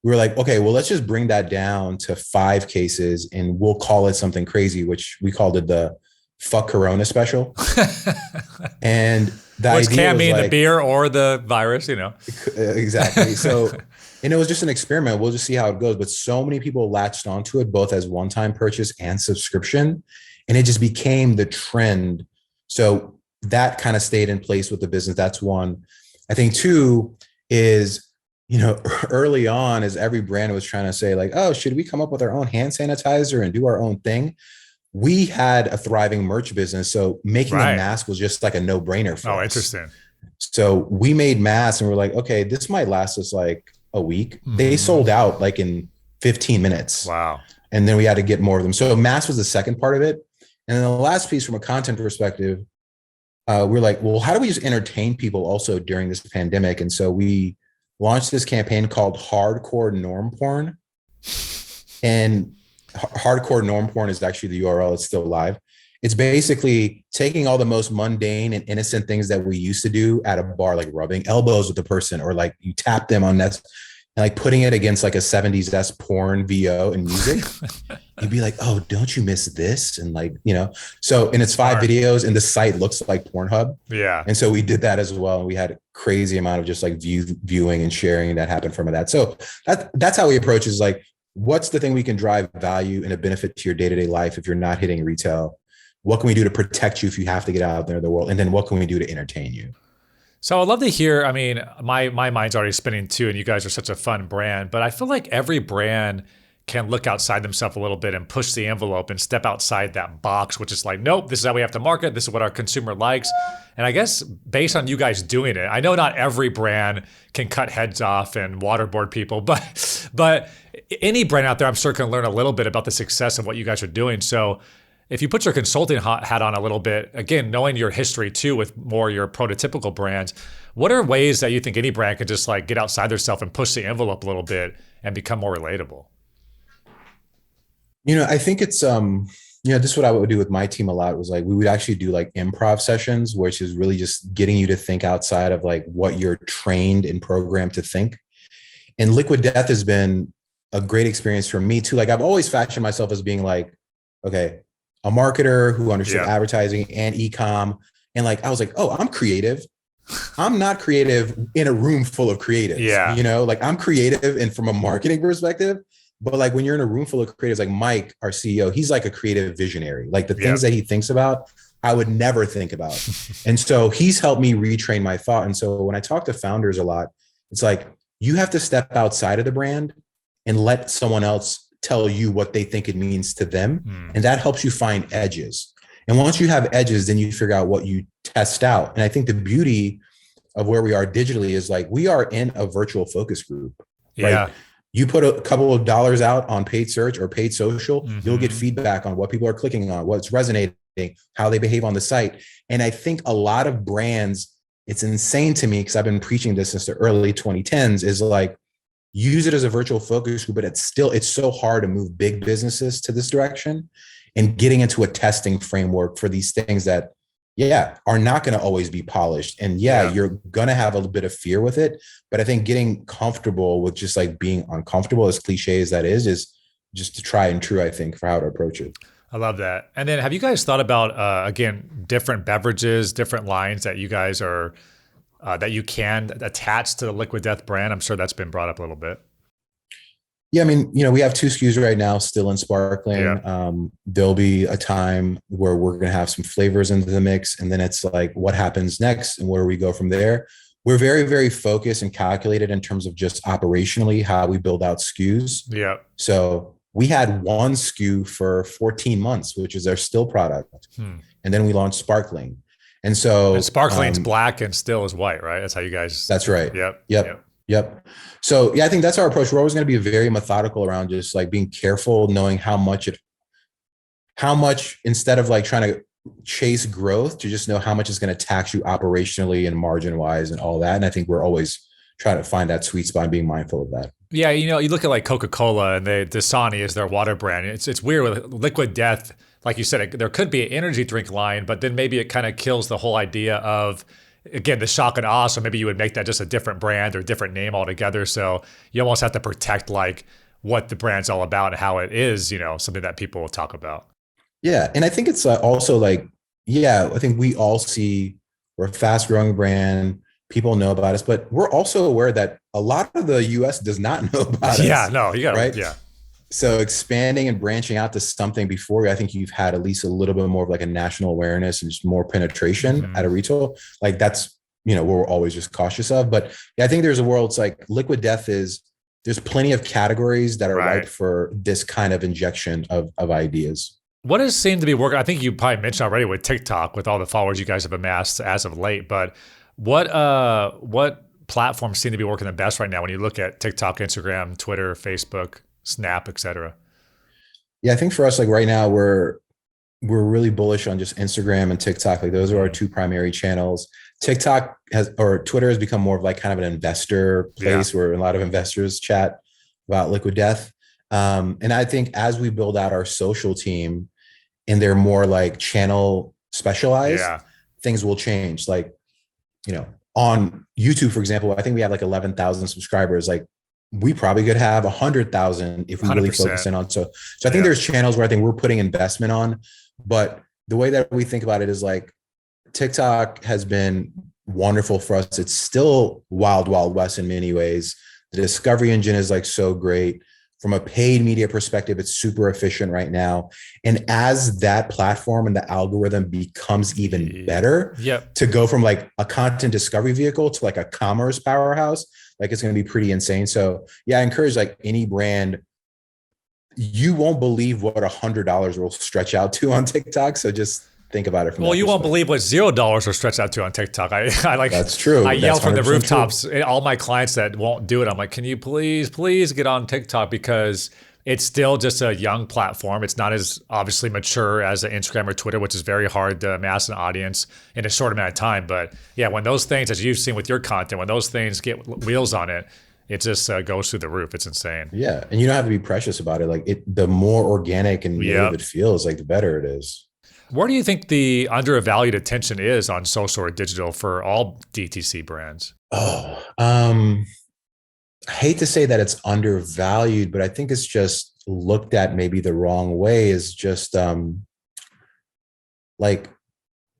we were like, okay, well, let's just bring that down to 5 cases and we'll call it something crazy, which we called it the fuck Corona special. And the Which idea can was mean like, the beer or the virus, Exactly. So, and it was just an experiment. We'll just see how it goes. But so many people latched onto it, both as one-time purchase and subscription. And it just became the trend. So that kind of stayed in place with the business. That's one. I think two is, early on, as every brand was trying to say like, oh, should we come up with our own hand sanitizer and do our own thing? We had a thriving merch business. So making a mask was just like a no-brainer for us. Oh, interesting. So we made masks and we're like, okay, this might last us like a week. They sold out like in 15 minutes. Wow. And then we had to get more of them. So masks was the second part of it. And then the last piece from a content perspective, we're like, well, how do we just entertain people also during this pandemic? And so we launched this campaign called Hardcore Norm Porn. And Hardcore Norm Porn is actually the URL. It's still live. It's basically taking all the most mundane and innocent things that we used to do at a bar, like rubbing elbows with the person, or like you tap them on that, and like putting it against like a 70s porn VO and music. You'd be like, oh, don't you miss this? And like, so, and it's 5 videos and the site looks like Pornhub. Yeah. And so we did that as well. And we had a crazy amount of just like viewing and sharing that happened from that. So that's how we approach it, is like, what's the thing we can drive value and a benefit to your day-to-day life if you're not hitting retail? What can we do to protect you if you have to get out there in the world? And then what can we do to entertain you? So I'd love to hear, I mean, my mind's already spinning too, and you guys are such a fun brand, but I feel like every brand can look outside themselves a little bit and push the envelope and step outside that box, which is like, nope, this is how we have to market. This is what our consumer likes. And I guess based on you guys doing it, I know not every brand can cut heads off and waterboard people, but any brand out there, I'm sure, can learn a little bit about the success of what you guys are doing. So if you put your consulting hat on a little bit, again, knowing your history too with more your prototypical brands, what are ways that you think any brand could just like get outside themselves and push the envelope a little bit and become more relatable? I think it's, this is what I would do with my team a lot, was like, we would actually do like improv sessions, which is really just getting you to think outside of like what you're trained and programmed to think. And Liquid Death has been a great experience for me too. Like I've always fashioned myself as being like, okay, a marketer who understood advertising and e-com. And like, I was like, oh, I'm creative. I'm not creative in a room full of creatives. Yeah. Like I'm creative and from a marketing perspective, but like when you're in a room full of creatives, like Mike, our CEO, he's like a creative visionary. Like the things that he thinks about, I would never think about. And so he's helped me retrain my thought. And so when I talk to founders a lot, it's like, you have to step outside of the brand and let someone else tell you what they think it means to them. And that helps you find edges. And once you have edges, then you figure out what you test out. And I think the beauty of where we are digitally is like, we are in a virtual focus group. Yeah. Right? You put a couple of dollars out on paid search or paid social, you'll get feedback on what people are clicking on, what's resonating, how they behave on the site. And I think a lot of brands, it's insane to me, because I've been preaching this since the early 2010s, is like, use it as a virtual focus group, but it's so hard to move big businesses to this direction, and getting into a testing framework for these things that, are not going to always be polished. And you're going to have a little bit of fear with it. But I think getting comfortable with just like being uncomfortable, as cliche as that is just to try and true, I think, for how to approach it. I love that. And then have you guys thought about, again, different beverages, different lines that you guys are, that you can attach to the Liquid Death brand? I'm sure that's been brought up a little bit. Yeah, I mean, we have 2 SKUs right now, still in sparkling. Yeah. There'll be a time where we're going to have some flavors into the mix, and then it's like, what happens next, and where do we go from there? We're very, very focused and calculated in terms of just operationally how we build out SKUs. Yeah. So we had 1 SKU for 14 months, which is our still product, and then we launched sparkling. And so sparkling's black and still is white, right? That's how you guys. That's right. Yep. So yeah, I think that's our approach. We're always going to be very methodical around just like being careful, knowing how much instead of like trying to chase growth, to just know how much is going to tax you operationally and margin wise and all that. And I think we're always trying to find that sweet spot and being mindful of that. Yeah, you look at like Coca-Cola and Dasani is their water brand. It's weird with Liquid Death, like you said, there could be an energy drink line, but then maybe it kind of kills the whole idea of, again, the shock and awe. So maybe you would make that just a different brand or different name altogether. So you almost have to protect like what the brand's all about and how it is, something that people will talk about. Yeah. And I think it's also like, I think we all see we're a fast growing brand. People know about us, but we're also aware that a lot of the US does not know about us. Yeah, no, you got right. Yeah. So expanding and branching out to something before, I think you've had at least a little bit more of like a national awareness and just more penetration at a retail. Like that's, what we're always just cautious of. But yeah, I think there's a world, it's like Liquid Death there's plenty of categories that are ripe for this kind of injection of ideas. What has seemed to be working? I think you probably mentioned already with TikTok, with all the followers you guys have amassed as of late, but what platforms seem to be working the best right now when you look at TikTok, Instagram, Twitter, Facebook, Snap, et cetera? Yeah, I think for us, like right now, we're really bullish on just Instagram and TikTok. Like those are our 2 primary channels. Twitter has become more of like kind of an investor place where a lot of investors chat about Liquid Death. And I think as we build out our social team and they're more like channel specialized, things will change. Like, on YouTube, for example, I think we have like 11,000 subscribers. Like we probably could have 100,000 if we really focus in on. So I think there's channels where I think we're putting investment on, but the way that we think about it is like TikTok has been wonderful for us. It's still wild, wild west in many ways. The discovery engine is like so great. From a paid media perspective, it's super efficient right now. And as that platform and the algorithm becomes even better, to go from like a content discovery vehicle to like a commerce powerhouse, like it's going to be pretty insane. So yeah, I encourage like any brand, you won't believe what $100 will stretch out to on TikTok. So just think about it from you won't believe what $0 will stretch out to on TikTok. I like that's true. I yell from the rooftops. True. All my clients that won't do it, I'm like, can you please get on TikTok, because it's still just a young platform. It's not as obviously mature as an Instagram or Twitter, which is very hard to amass an audience in a short amount of time. But yeah, when those things, as you've seen with your content, when those things get wheels on it, it just goes through the roof. It's insane. Yeah, and you don't have to be precious about it. Like the more organic and native it feels, like the better it is. Where do you think the undervalued attention is on social or digital for all DTC brands? I hate to say that it's undervalued, but I think it's just looked at maybe the wrong way. Is just like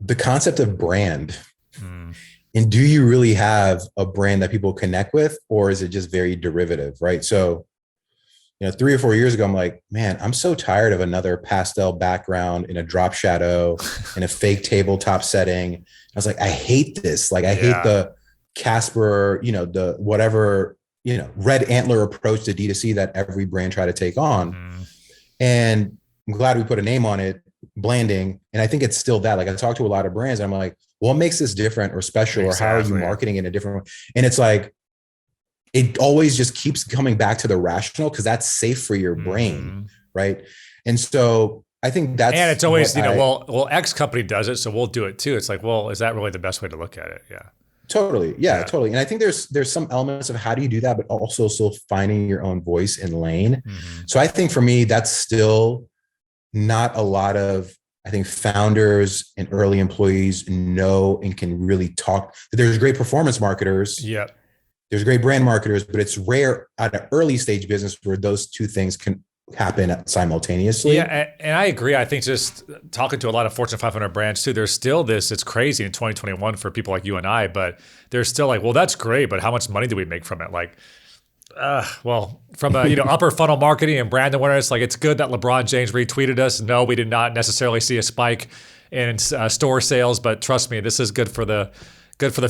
the concept of brand. And do you really have a brand that people connect with, or is it just very derivative, right? So 3 or 4 years ago, I'm like, man, I'm so tired of another pastel background in a drop shadow in a fake tabletop setting. I was like, I hate this. Like, I hate the Casper, the whatever, red antler approach to D2C that every brand tried to take on. And I'm glad we put a name on it, branding. And I think it's still that. Like I talked to a lot of brands, and I'm like, what makes this different or special, or how are you marketing in a different way? And it's like, it always just keeps coming back to the rational, because that's safe for your brain, right? And so I think that's, and it's always well, X company does it, so we'll do it too. It's like, well, is that really the best way to look at it? Totally. And I think there's some elements of how do you do that, but also still finding your own voice and lane. So I think for me, that's still not a lot of, I think, founders and early employees know and can really talk. There's great performance marketers. There's great brand marketers, but it's rare at an early stage business where those 2 things can happen simultaneously. Yeah, and I agree. I think just talking to a lot of Fortune 500 brands too, there's still this, it's crazy in 2021 for people like you and I, but there's still like, well, that's great, but how much money do we make from it? Like, well, from a upper funnel marketing and brand awareness, like it's good that LeBron James retweeted us. No, we did not necessarily see a spike in store sales, but trust me, this is good for the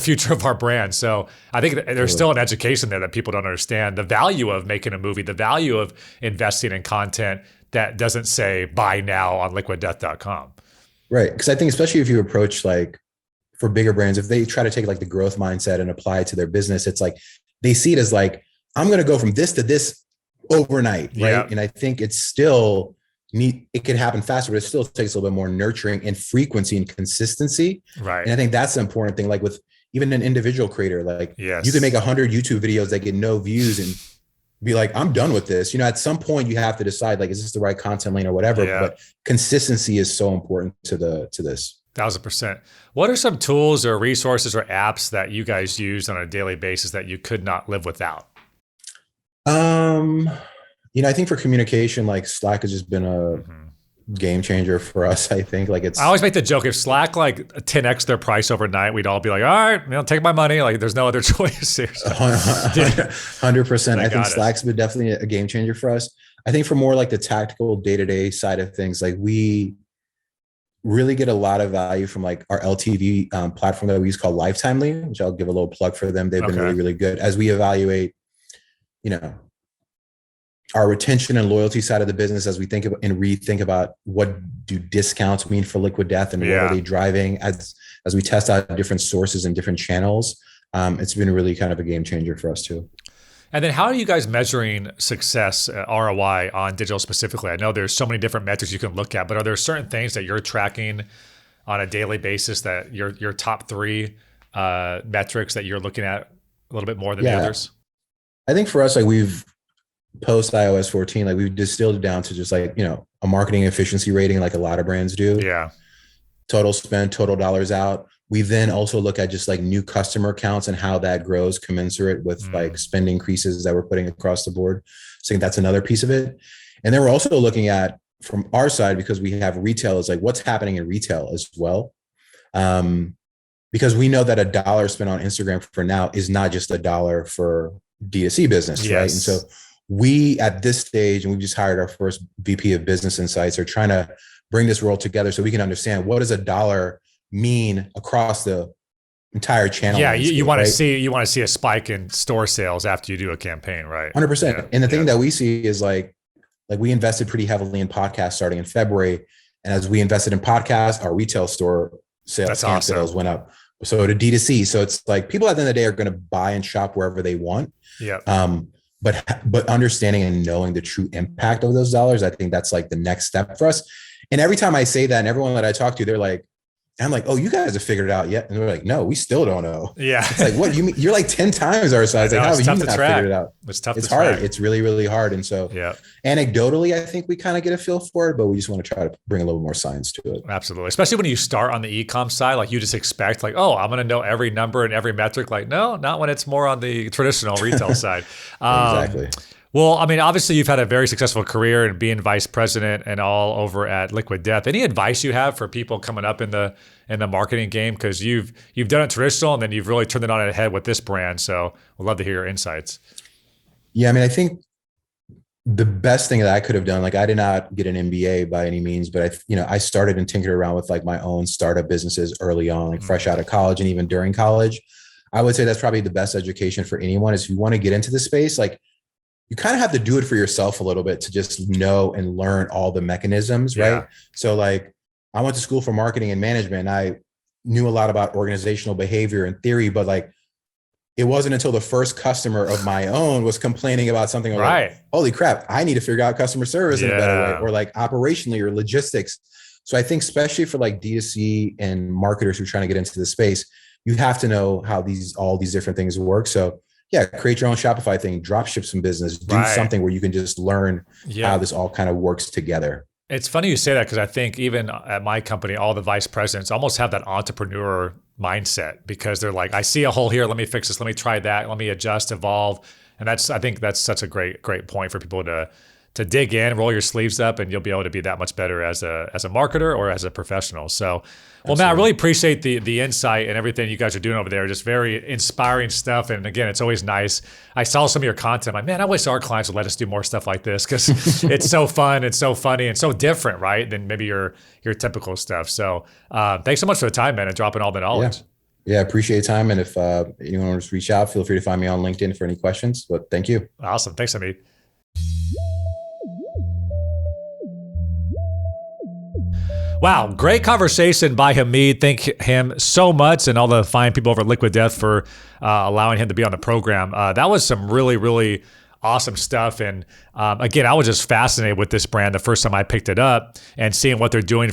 future of our brand. So I think there's still an education there that people don't understand. The value of making a movie, the value of investing in content that doesn't say buy now on liquiddeath.com. Right. Because I think especially if you approach like for bigger brands, if they try to take like the growth mindset and apply it to their business, it's like they see it as like, I'm going to go from this to this overnight. Right. Yeah. And I think it's still neat. It can happen faster, but it still takes a little bit more nurturing and frequency and consistency. Right. And I think that's the important thing. Like with even an individual creator, like yes. you can make 100 YouTube videos that get no views and be like, I'm done with this. At some point you have to decide, like, is this the right content lane or whatever? Yeah. But consistency is so important to this. 1000%. What are some tools or resources or apps that you guys use on a daily basis that you could not live without? I think for communication, like Slack has just been a game changer for us. I think like I always make the joke, if Slack like 10x their price overnight, we'd all be like, all right, take my money. Like there's no other choice here. 100%. I think Slack's been definitely a game changer for us. I think for more like the tactical day-to-day side of things, like we really get a lot of value from like our LTV platform that we use called Lifetimely, which I'll give a little plug for them. They've been really, really good as we evaluate, our retention and loyalty side of the business, as we think about and rethink about what do discounts mean for Liquid Death and what are they driving as we test out different sources and different channels. It's been really kind of a game changer for us too. And then how are you guys measuring success, ROI on digital specifically? I know there's so many different metrics you can look at, but are there certain things that you're tracking on a daily basis that your top three metrics that you're looking at a little bit more than the others? I think for us, like we've post iOS 14, like we've distilled it down to just like, a marketing efficiency rating, like a lot of brands do. Yeah. Total spend, total dollars out. We then also look at just like new customer counts and how that grows commensurate with like spend increases that we're putting across the board. So I think that's another piece of it. And then we're also looking at from our side, because we have retail, is like what's happening in retail as well. Because we know that $1 spent on Instagram for now is not just $1 for D2C business, right? And so we at this stage, and we've just hired our first VP of Business Insights, are trying to bring this world together so we can understand what does $1 mean across the entire channel. Yeah, you want to see a spike in store sales after you do a campaign, right? 100%. Yeah. And the thing that we see is like we invested pretty heavily in podcasts starting in February, and as we invested in podcasts, our retail store sales went up. So to D2C, so it's like people at the end of the day are going to buy and shop wherever they want. Yeah. But understanding and knowing the true impact of those dollars, I think that's like the next step for us. And every time I say that, and everyone that I talk to, they're like, I'm like, oh, you guys have figured it out yet? And they're like, no, we still don't know. Yeah. It's like, what you mean? You're like 10 times our size. Like, how have you not figured it out? It's tough. It's hard. It's really, really hard. And so anecdotally, I think we kind of get a feel for it, but we just want to try to bring a little more science to it. Absolutely. Especially when you start on the Ecomm side, like you just expect like, oh, I'm going to know every number and every metric. Like, no, not when it's more on the traditional retail side. Exactly. Well, I mean, obviously you've had a very successful career and being vice president and all over at Liquid Death. Any advice you have for people coming up in the marketing game? Because you've done it traditional and then you've really turned it on its head with this brand. So we'd love to hear your insights. Yeah, I mean, I think the best thing that I could have done, like I did not get an MBA by any means, but I started and tinkered around with like my own startup businesses early on, like fresh out of college and even during college. I would say that's probably the best education for anyone is if you want to get into the space, like you kind of have to do it for yourself a little bit to just know and learn all the mechanisms, right? So like I went to school for marketing and management. And I knew a lot about organizational behavior and theory, but like it wasn't until the first customer of my own was complaining about something like, holy crap, I need to figure out customer service in a better way, or like operationally or logistics. So I think especially for like D2C and marketers who are trying to get into the space, you have to know how all these different things work. So create your own Shopify thing, drop ship some business, do something where you can just learn how this all kind of works together. It's funny you say that because I think even at my company, all the vice presidents almost have that entrepreneur mindset because they're like, I see a hole here. Let me fix this. Let me try that. Let me adjust, evolve. And I think that's such a great point for people to to dig in, roll your sleeves up, and you'll be able to be that much better as a marketer or as a professional. So, well, Matt, I really appreciate the insight and everything you guys are doing over there. Just very inspiring stuff. And again, it's always nice. I saw some of your content. I'm like, man, I wish our clients would let us do more stuff like this because it's so fun, it's so funny, and so different, right, than maybe your typical stuff. So thanks so much for the time, man, and dropping all the knowledge. Yeah, appreciate your time. And if anyone wants to reach out, feel free to find me on LinkedIn for any questions. But thank you. Awesome. Thanks, Hamid. Wow, great conversation by Hamid. Thank him so much and all the fine people over at Liquid Death for allowing him to be on the program. That was some really, really awesome stuff. And again, I was just fascinated with this brand the first time I picked it up and seeing what they're doing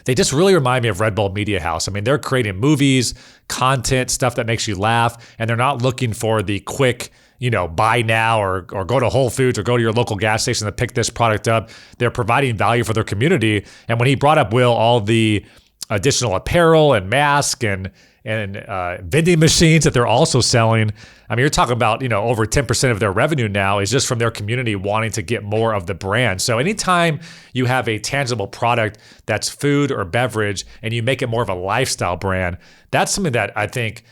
they just really remind me of Red Bull Media House. I mean, they're creating movies, content, stuff that makes you laugh, and they're not looking for the quick, buy now or go to Whole Foods or go to your local gas station to pick this product up. They're providing value for their community. And when he brought up, Will, all the additional apparel and mask and vending machines that they're also selling, I mean, you're talking about, over 10% of their revenue now is just from their community wanting to get more of the brand. So anytime you have a tangible product that's food or beverage and you make it more of a lifestyle brand, that's something that I think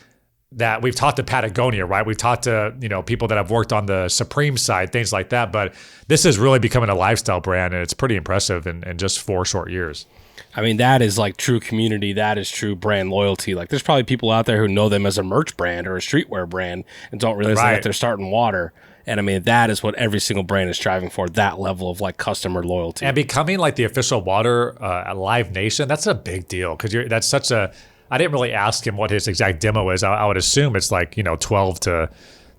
that we've talked to Patagonia, right? We've talked to, people that have worked on the Supreme side, things like that. But this is really becoming a lifestyle brand, and it's pretty impressive in just 4 short years. I mean, that is like true community. That is true brand loyalty. Like, there's probably people out there who know them as a merch brand or a streetwear brand and don't realize that they're starting water. And I mean, that is what every single brand is striving for, that level of like customer loyalty. And becoming like the official water Live Nation, that's a big deal because that's such a, I didn't really ask him what his exact demo is. I would assume it's like, 12 to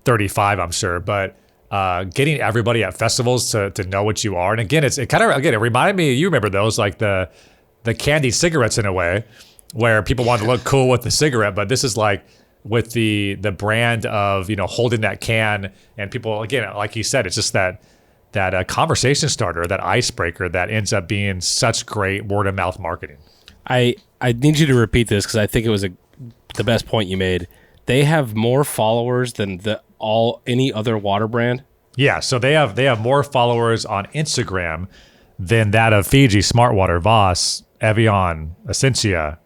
35, I'm sure. But getting everybody at festivals to know what you are. And again, it reminded me, you remember those, like the candy cigarettes in a way, where people wanted to look cool with the cigarette. But this is like with the brand of, holding that can, and people, again, like you said, it's just that conversation starter, that icebreaker that ends up being such great word of mouth marketing. I need you to repeat this because I think it was the best point you made. They have more followers than any other water brand. Yeah, so they have more followers on Instagram than that of Fiji, Smartwater, Voss, Evian, Essentia.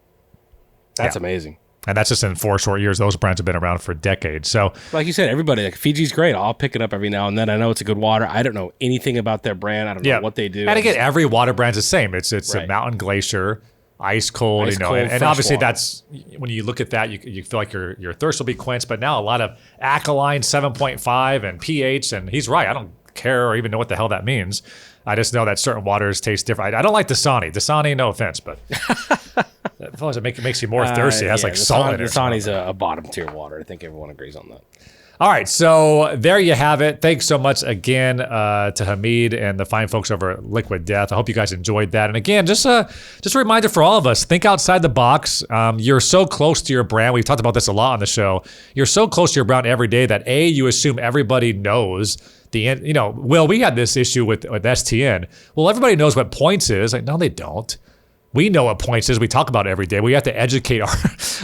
That's amazing. And that's just in 4 short years. Those brands have been around for decades. So, like you said, everybody, like Fiji's great. I'll pick it up every now and then. I know it's a good water. I don't know anything about their brand. I don't know what they do. And again, every water brand's the same. It's a mountain glacier, ice cold, and obviously water. That's when you look at that, you feel like your thirst will be quenched. But now a lot of alkaline 7.5 and pH, and he's right. I don't care or even know what the hell that means. I just know that certain waters taste different. I don't like Dasani. Dasani, no offense, but it makes you more thirsty. It has like salt in it. Dasani's a bottom tier water. I think everyone agrees on that. All right, so there you have it. Thanks so much again to Hamid and the fine folks over at Liquid Death. I hope you guys enjoyed that. And again, just a reminder for all of us, think outside the box. You're so close to your brand. We've talked about this a lot on the show. You're so close to your brand every day that you assume everybody knows Will, we had this issue with STN. Well, everybody knows what points is. Like, no, they don't. We know what points is. We talk about it every day. We have to educate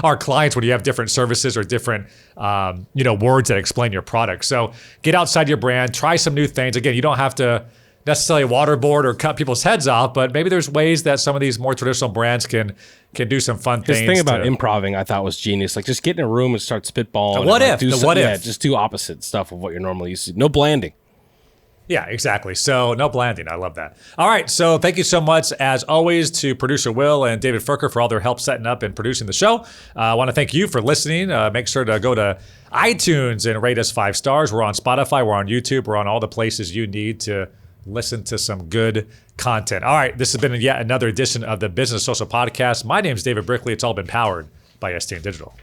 our clients when you have different services or different words that explain your product. So get outside your brand, try some new things. Again, you don't have to necessarily waterboard or cut people's heads off, but maybe there's ways that some of these more traditional brands can do some fun things. His thing about improving I thought was genius. Like, just get in a room and start spitballing. What if? Yeah, just do opposite stuff of what you're normally used to. No blanding. Yeah, exactly. So no blanding. I love that. All right. So thank you so much, as always, to producer Will and David Furker for all their help setting up and producing the show. I want to thank you for listening. Make sure to go to iTunes and rate us 5 stars. We're on Spotify. We're on YouTube. We're on all the places you need to listen to some good content. All right. This has been yet another edition of the Business Social Podcast. My name is David Brickley. It's all been powered by STN Digital.